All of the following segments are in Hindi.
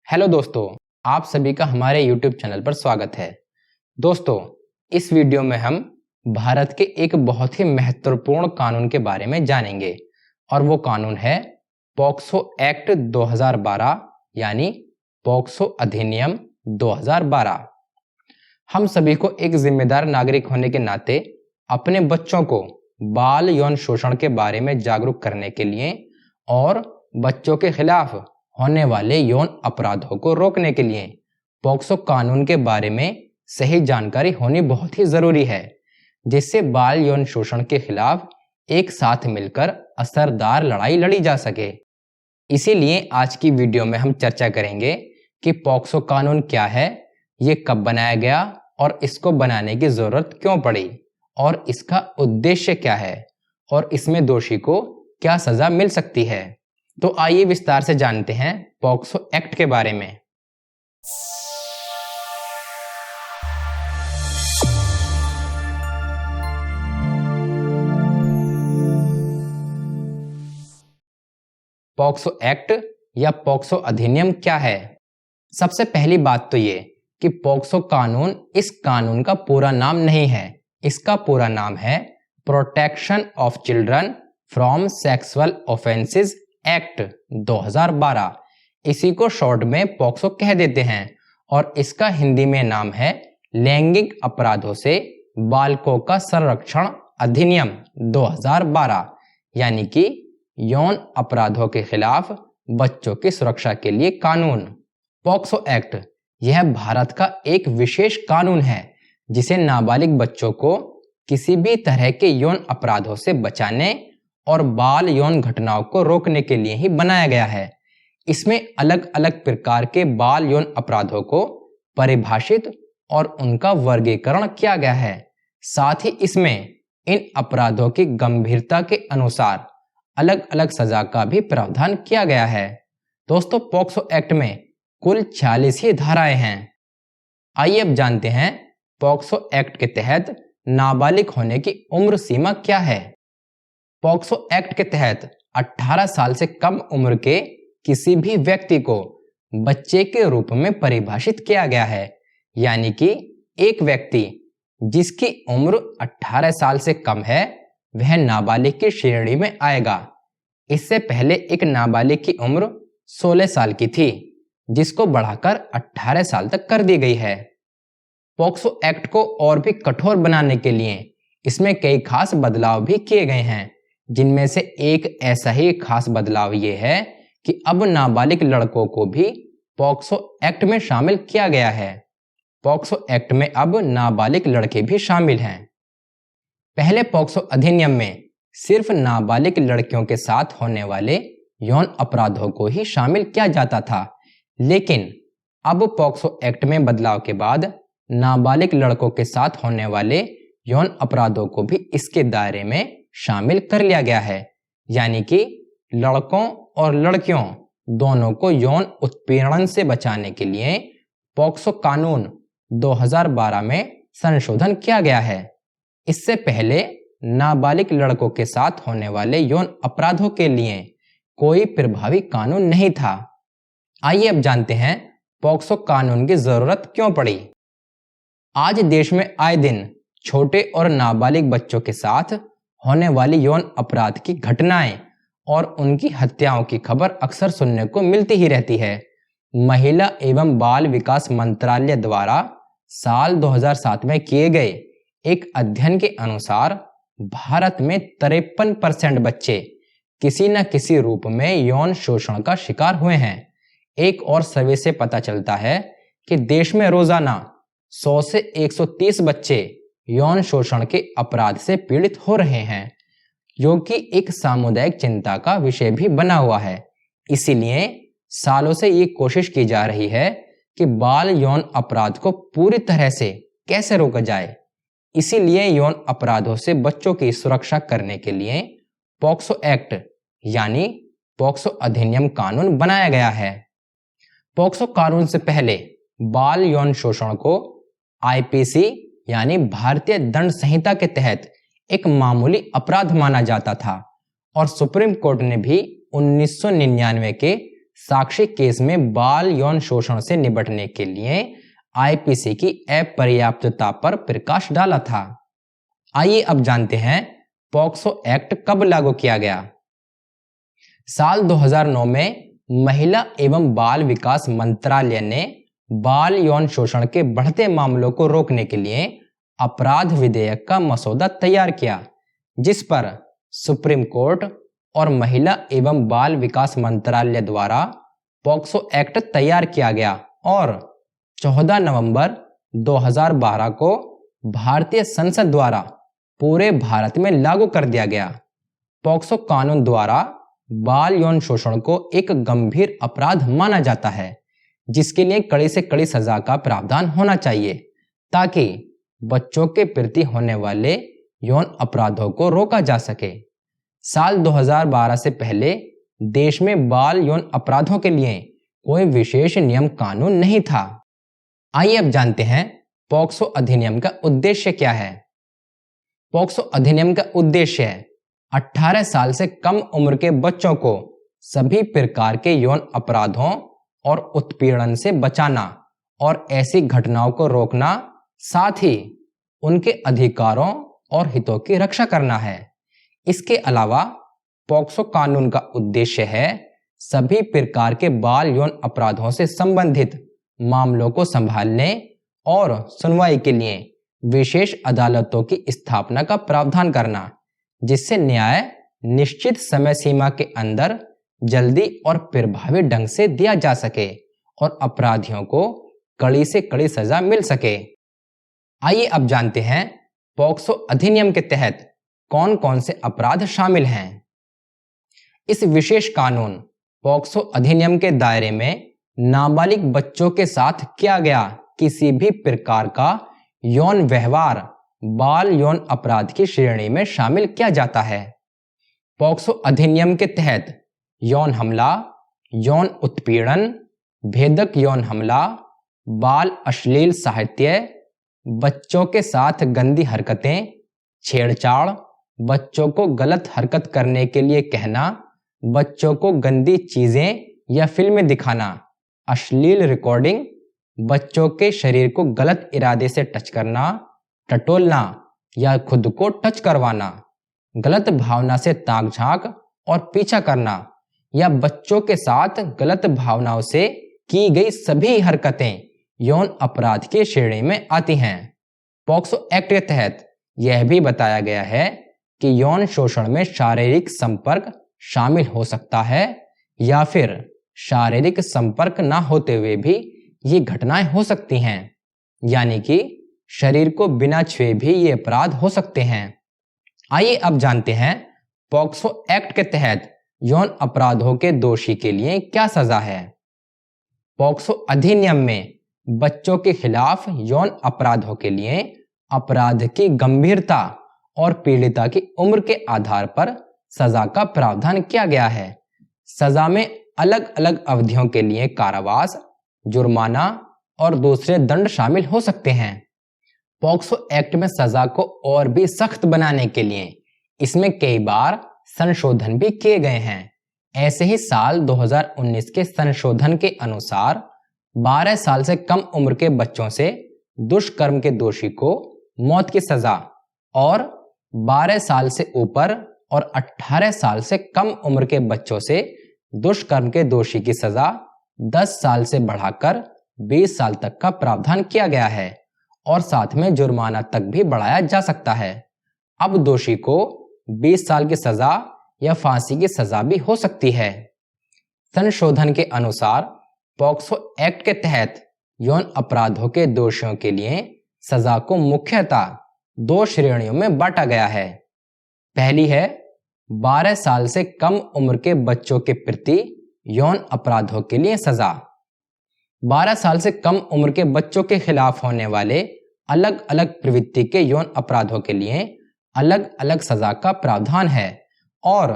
हेलो दोस्तों, आप सभी का हमारे YouTube चैनल पर स्वागत है। दोस्तों, इस वीडियो में हम भारत के एक बहुत ही महत्वपूर्ण कानून के बारे में जानेंगे और वो कानून है पॉक्सो एक्ट 2012 यानी पॉक्सो अधिनियम 2012। हम सभी को एक जिम्मेदार नागरिक होने के नाते अपने बच्चों को बाल यौन शोषण के बारे में जागरूक करने के लिए और बच्चों के खिलाफ होने वाले यौन अपराधों को रोकने के लिए पॉक्सो कानून के बारे में सही जानकारी होनी बहुत ही जरूरी है, जिससे बाल यौन शोषण के खिलाफ एक साथ मिलकर असरदार लड़ाई लड़ी जा सके। इसीलिए आज की वीडियो में हम चर्चा करेंगे कि पॉक्सो कानून क्या है, ये कब बनाया गया और इसको बनाने की जरूरत क्यों पड़ी और इसका उद्देश्य क्या है और इसमें दोषी को क्या सजा मिल सकती है। तो आइए विस्तार से जानते हैं पॉक्सो एक्ट के बारे में। पॉक्सो एक्ट या पॉक्सो अधिनियम क्या है? सबसे पहली बात तो ये कि पॉक्सो कानून इस कानून का पूरा नाम नहीं है। इसका पूरा नाम है protection of children from sexual offences act 2012। इसी को शॉर्ट में पॉक्सो कह देते हैं और इसका हिंदी में नाम है लैंगिक अपराधों से बालकों का संरक्षण अधिनियम 2012, यानी कि यौन अपराधों के खिलाफ बच्चों की सुरक्षा के लिए कानून। पॉक्सो एक्ट यह भारत का एक विशेष कानून है जिसे नाबालिग बच्चों को किसी भी तरह के यौन अपराधों से बचाने और बाल यौन घटनाओं को रोकने के लिए ही बनाया गया है। इसमें अलग अलग प्रकार के बाल यौन अपराधों को परिभाषित और उनका वर्गीकरण किया गया है। साथ ही इसमें इन अपराधों की गंभीरता के अनुसार अलग अलग सजा का भी प्रावधान किया गया है। दोस्तों, पॉक्सो एक्ट में कुल 46 ही धाराएं हैं। आइए अब जानते हैं पॉक्सो एक्ट के तहत नाबालिग होने की उम्र सीमा क्या है। पॉक्सो एक्ट के तहत 18 साल से कम उम्र के किसी भी व्यक्ति को बच्चे के रूप में परिभाषित किया गया है, यानी कि एक व्यक्ति जिसकी उम्र 18 साल से कम है वह नाबालिग की श्रेणी में आएगा। इससे पहले एक नाबालिग की उम्र 16 साल की थी, जिसको बढ़ाकर 18 साल तक कर दी गई है। पॉक्सो एक्ट को और भी कठोर बनाने के लिए इसमें कई खास बदलाव भी किए गए हैं, जिनमें से एक ऐसा ही खास बदलाव ये है कि अब नाबालिग लड़कों को भी पॉक्सो एक्ट में शामिल किया गया है। पॉक्सो एक्ट में अब नाबालिग लड़के भी शामिल हैं। पहले पॉक्सो अधिनियम में सिर्फ नाबालिग लड़कियों के साथ होने वाले यौन अपराधों को ही शामिल किया जाता था, लेकिन अब पॉक्सो एक्ट में बदलाव के बाद नाबालिग लड़कों के साथ होने वाले यौन अपराधों को भी इसके दायरे में शामिल कर लिया गया है, यानी कि लड़कों और लड़कियों दोनों को यौन उत्पीड़न से बचाने के लिए पॉक्सो कानून 2012 में संशोधन किया गया है। इससे पहले नाबालिग लड़कों के साथ होने वाले यौन अपराधों के लिए कोई प्रभावी कानून नहीं था। आइए अब जानते हैं पॉक्सो कानून की जरूरत क्यों पड़ी। आज देश में आए दिन छोटे और नाबालिग बच्चों के साथ होने वाली यौन अपराध की घटनाएं और उनकी हत्याओं की खबर अक्सर सुनने को मिलती ही रहती है। महिला एवं बाल विकास मंत्रालय द्वारा साल 2007 में किए गए एक अध्ययन के अनुसार भारत में 53% बच्चे किसी न किसी रूप में यौन शोषण का शिकार हुए हैं। एक और सर्वे से पता चलता है कि देश में रोजाना 100 से 130 बच्चे यौन शोषण के अपराध से पीड़ित हो रहे हैं, जो कि एक सामुदायिक चिंता का विषय भी बना हुआ है। इसीलिए सालों से ये कोशिश की जा रही है कि बाल यौन अपराध को पूरी तरह से कैसे रोका जाए। इसीलिए यौन अपराधों से बच्चों की सुरक्षा करने के लिए पॉक्सो एक्ट यानी पॉक्सो अधिनियम कानून बनाया गया है। पॉक्सो कानून से पहले बाल यौन शोषण को आईपीसी यानी भारतीय दंड संहिता के तहत एक मामूली अपराध माना जाता था और सुप्रीम कोर्ट ने भी 1999 के साक्षी केस में बाल यौन शोषण से निपटने के लिए आईपीसी की अपर्याप्तता पर प्रकाश डाला था। आइए अब जानते हैं पॉक्सो एक्ट कब लागू किया गया। साल 2009 में महिला एवं बाल विकास मंत्रालय ने बाल यौन शोषण के बढ़ते मामलों को रोकने के लिए अपराध विधेयक का मसौदा तैयार किया, जिस पर सुप्रीम कोर्ट और महिला एवं बाल विकास मंत्रालय द्वारा पॉक्सो एक्ट तैयार किया गया और 14 नवंबर 2012 को भारतीय संसद द्वारा पूरे भारत में लागू कर दिया गया। पॉक्सो कानून द्वारा बाल यौन शोषण को एक गंभीर अपराध माना जाता है, जिसके लिए कड़ी से कड़ी सजा का प्रावधान होना चाहिए ताकि बच्चों के प्रति होने वाले यौन अपराधों को रोका जा सके। साल 2012 से पहले देश में बाल यौन अपराधों के लिए कोई विशेष नियम कानून नहीं था। आइए अब जानते हैं पॉक्सो अधिनियम का उद्देश्य क्या है। पॉक्सो अधिनियम का उद्देश्य है 18 साल से कम उम्र के बच्चों को सभी प्रकार के यौन अपराधों और उत्पीड़न से बचाना और ऐसी घटनाओं को रोकना, साथ ही उनके अधिकारों और हितों की रक्षा करना है। इसके अलावा पॉक्सो कानून का उद्देश्य है सभी प्रकार के बाल यौन अपराधों से संबंधित मामलों को संभालने और सुनवाई के लिए विशेष अदालतों की स्थापना का प्रावधान करना, जिससे न्याय निश्चित समय सीमा के अंदर जल्दी और प्रभावी ढंग से दिया जा सके और अपराधियों को कड़ी से कड़ी सजा मिल सके। आइए अब जानते हैं पॉक्सो अधिनियम के तहत कौन कौन से अपराध शामिल हैं। इस विशेष कानून पॉक्सो अधिनियम के दायरे में नाबालिग बच्चों के साथ किया गया किसी भी प्रकार का यौन व्यवहार बाल यौन अपराध की श्रेणी में शामिल किया जाता है। पॉक्सो अधिनियम के तहत यौन हमला, यौन उत्पीड़न, भेदक यौन हमला, बाल अश्लील साहित्य, बच्चों के साथ गंदी हरकतें, छेड़छाड़, बच्चों को गलत हरकत करने के लिए कहना, बच्चों को गंदी चीजें या फिल्में दिखाना, अश्लील रिकॉर्डिंग, बच्चों के शरीर को गलत इरादे से टच करना, टटोलना या खुद को टच करवाना, गलत भावना से ताक झांक और पीछा करना या बच्चों के साथ गलत भावनाओं से की गई सभी हरकतें यौन अपराध की श्रेणी में आती हैं। पॉक्सो एक्ट के तहत यह भी बताया गया है कि यौन शोषण में शारीरिक संपर्क शामिल हो सकता है या फिर शारीरिक संपर्क ना होते हुए भी ये घटनाएं हो सकती हैं, यानी कि शरीर को बिना छुए भी ये अपराध हो सकते हैं। आइए अब जानते हैं पॉक्सो एक्ट के तहत यौन अपराधों के दोषी के लिए क्या सजा है। पॉक्सो अधिनियम में बच्चों के खिलाफ यौन अपराधों के लिए अपराध की गंभीरता और पीड़िता की उम्र के आधार पर सजा का प्रावधान किया गया है। सजा में अलग अलग अवधियों के लिए कारावास, जुर्माना और दूसरे दंड शामिल हो सकते हैं। पॉक्सो एक्ट में सजा को और भी सख्त बनाने के लिए इसमें कई बार संशोधन भी किए गए हैं। ऐसे ही साल 2019 के संशोधन के अनुसार 12 साल से कम उम्र के बच्चों से दुष्कर्म के दोषी को मौत की सजा और 12 साल से ऊपर और 18 साल से कम उम्र के बच्चों से दुष्कर्म के दोषी की सजा 10 साल से बढ़ाकर 20 साल तक का प्रावधान किया गया है और साथ में जुर्माना तक भी बढ़ाया जा सकता है। अब दोषी को 20 साल की सजा या फांसी की सजा भी हो सकती है। संशोधन के अनुसार पॉक्सो एक्ट के तहत यौन अपराधों के दोषियों के लिए सजा को मुख्यतः 2 श्रेणियों में बांटा गया है। पहली है 12 साल से कम उम्र के बच्चों के प्रति यौन अपराधों के लिए सजा। 12 साल से कम उम्र के बच्चों के खिलाफ होने वाले अलग अलग प्रवृत्ति के यौन अपराधों के लिए अलग अलग सजा का प्रावधान है और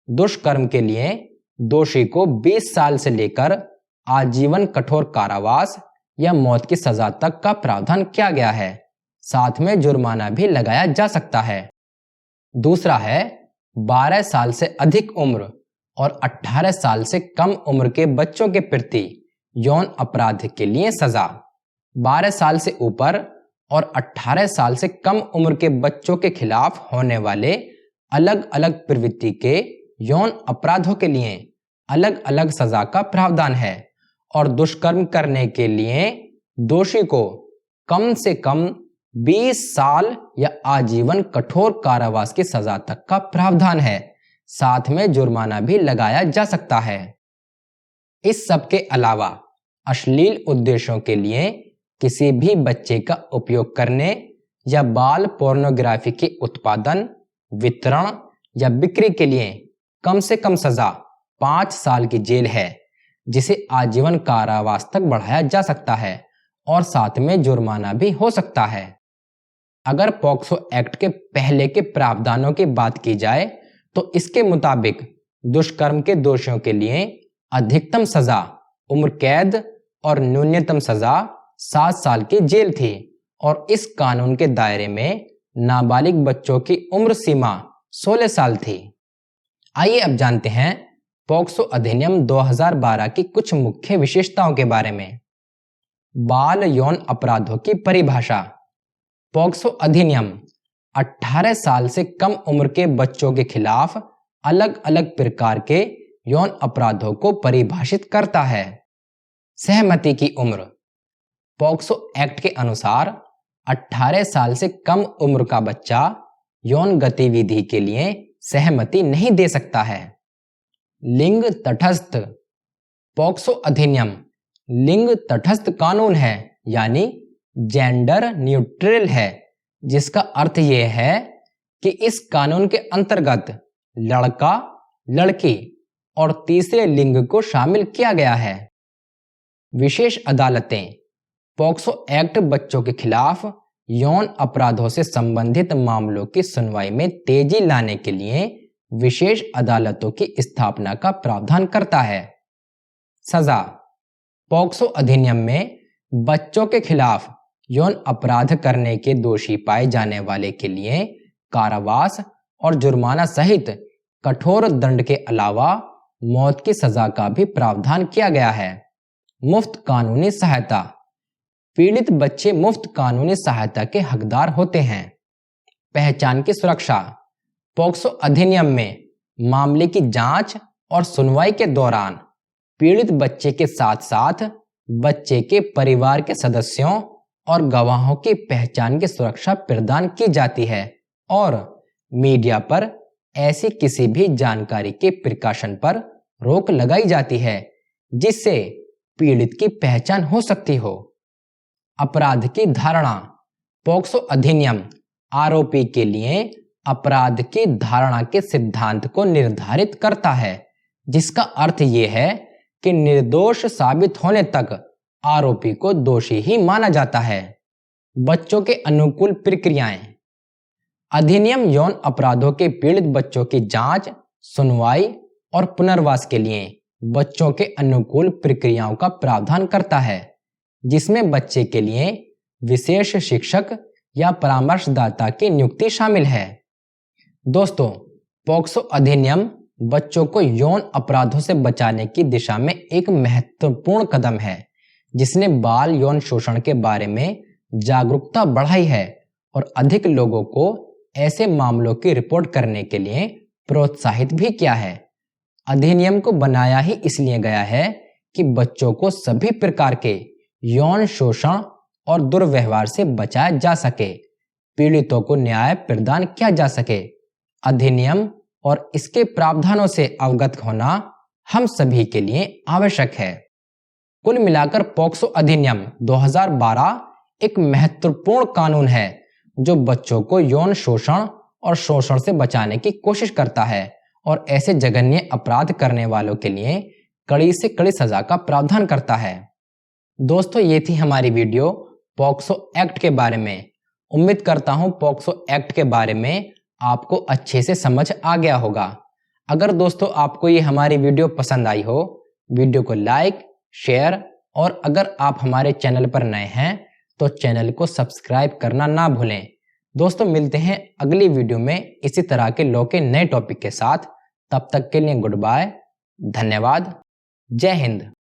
दुष्कर्म के लिए दोषी को 20 साल से लेकर आजीवन कठोर कारावास या मौत की सजा तक का प्रावधान किया गया है। साथ में जुर्माना भी लगाया जा सकता है। दूसरा है 12 साल से अधिक उम्र और 18 साल से कम उम्र के बच्चों के प्रति यौन अपराध के लिए सजा। 12 साल से ऊपर और 18 साल से कम उम्र के बच्चों के खिलाफ होने वाले अलग अलग प्रवृत्ति के यौन अपराधों के लिए अलग अलग सजा का प्रावधान है और दुष्कर्म करने के लिए दोषी को कम से कम 20 साल या आजीवन कठोर कारावास की सजा तक का प्रावधान है। साथ में जुर्माना भी लगाया जा सकता है। इस सब के अलावा अश्लील उद्देश्यों के लिए किसी भी बच्चे का उपयोग करने या बाल पोर्नोग्राफी के उत्पादन, वितरण या बिक्री के लिए कम से कम सजा 5 साल की जेल है, जिसे आजीवन कारावास तक बढ़ाया जा सकता है और साथ में जुर्माना भी हो सकता है। अगर पॉक्सो एक्ट के पहले के प्रावधानों की बात की जाए तो इसके मुताबिक दुष्कर्म के दोषियों के लिए अधिकतम सजा उम्र कैद और न्यूनतम सजा 7 साल की जेल थी और इस कानून के दायरे में नाबालिग बच्चों की उम्र सीमा 16 साल थी। आइए अब जानते हैं पॉक्सो अधिनियम 2012 की कुछ मुख्य विशेषताओं के बारे में। बाल यौन अपराधों की परिभाषा। पॉक्सो अधिनियम 18 साल से कम उम्र के बच्चों के खिलाफ अलग अलग प्रकार के यौन अपराधों को परिभाषित करता है। सहमति की उम्र। पॉक्सो एक्ट के अनुसार 18 साल से कम उम्र का बच्चा यौन गतिविधि के लिए सहमति नहीं दे सकता है। लिंग तटस्थ। पॉक्सो अधिनियम लिंग तटस्थ कानून है, यानी जेंडर न्यूट्रल है, जिसका अर्थ यह है कि इस कानून के अंतर्गत लड़का, लड़की और तीसरे लिंग को शामिल किया गया है। विशेष अदालतें। पॉक्सो एक्ट बच्चों के खिलाफ यौन अपराधों से संबंधित मामलों की सुनवाई में तेजी लाने के लिए विशेष अदालतों की स्थापना का प्रावधान करता है। सजा। पॉक्सो अधिनियम में बच्चों के खिलाफ यौन अपराध करने के दोषी पाए जाने वाले के लिए कारावास और जुर्माना सहित कठोर दंड के अलावा मौत की सजा का भी प्रावधान किया गया है। मुफ्त कानूनी सहायता। पीड़ित बच्चे मुफ्त कानूनी सहायता के हकदार होते हैं। पहचान की सुरक्षा। पॉक्सो अधिनियम में मामले की जांच और सुनवाई के दौरान पीड़ित बच्चे के साथ साथ बच्चे के परिवार के सदस्यों और गवाहों की पहचान की सुरक्षा प्रदान की जाती है और मीडिया पर ऐसी किसी भी जानकारी के प्रकाशन पर रोक लगाई जाती है जिससे पीड़ित की पहचान हो सकती हो। अपराध की धारणा। पॉक्सो अधिनियम आरोपी के लिए अपराध की धारणा के सिद्धांत को निर्धारित करता है, जिसका अर्थ यह है कि निर्दोष साबित होने तक आरोपी को दोषी ही माना जाता है। बच्चों के अनुकूल प्रक्रियाएं। अधिनियम यौन अपराधों के पीड़ित बच्चों की जांच, सुनवाई और पुनर्वास के लिए बच्चों के अनुकूल प्रक्रियाओं का प्रावधान करता है, जिसमें बच्चे के लिए विशेष शिक्षक या परामर्शदाता की नियुक्ति शामिल है। दोस्तों, पॉक्सो अधिनियम बच्चों को यौन अपराधों से बचाने की दिशा में एक महत्वपूर्ण कदम है, जिसने बाल यौन शोषण के बारे में जागरूकता बढ़ाई है और अधिक लोगों को ऐसे मामलों की रिपोर्ट करने के लिए प्रोत्साहित भी किया है। अधिनियम को बनाया ही इसलिए गया है कि बच्चों को सभी प्रकार के यौन शोषण और दुर्व्यवहार से बचाया जा सके, पीड़ितों को न्याय प्रदान किया जा सके। अधिनियम और इसके प्रावधानों से अवगत होना हम सभी के लिए आवश्यक है। कुल मिलाकर पॉक्सो अधिनियम 2012 एक महत्वपूर्ण कानून है जो बच्चों को यौन शोषण और शोषण से बचाने की कोशिश करता है और ऐसे जघन्य अपराध करने वालों के लिए कड़ी से कड़ी सजा का प्रावधान करता है। दोस्तों, ये थी हमारी वीडियो पॉक्सो एक्ट के बारे में। उम्मीद करता हूं पॉक्सो एक्ट के बारे में आपको अच्छे से समझ आ गया होगा। अगर दोस्तों आपको ये हमारी वीडियो पसंद आई हो, वीडियो को लाइक, शेयर और अगर आप हमारे चैनल पर नए हैं तो चैनल को सब्सक्राइब करना ना भूलें। दोस्तों, मिलते हैं अगली वीडियो में इसी तरह के लॉ के नए टॉपिक के साथ। तब तक के लिए गुड बाय, धन्यवाद। जय हिंद।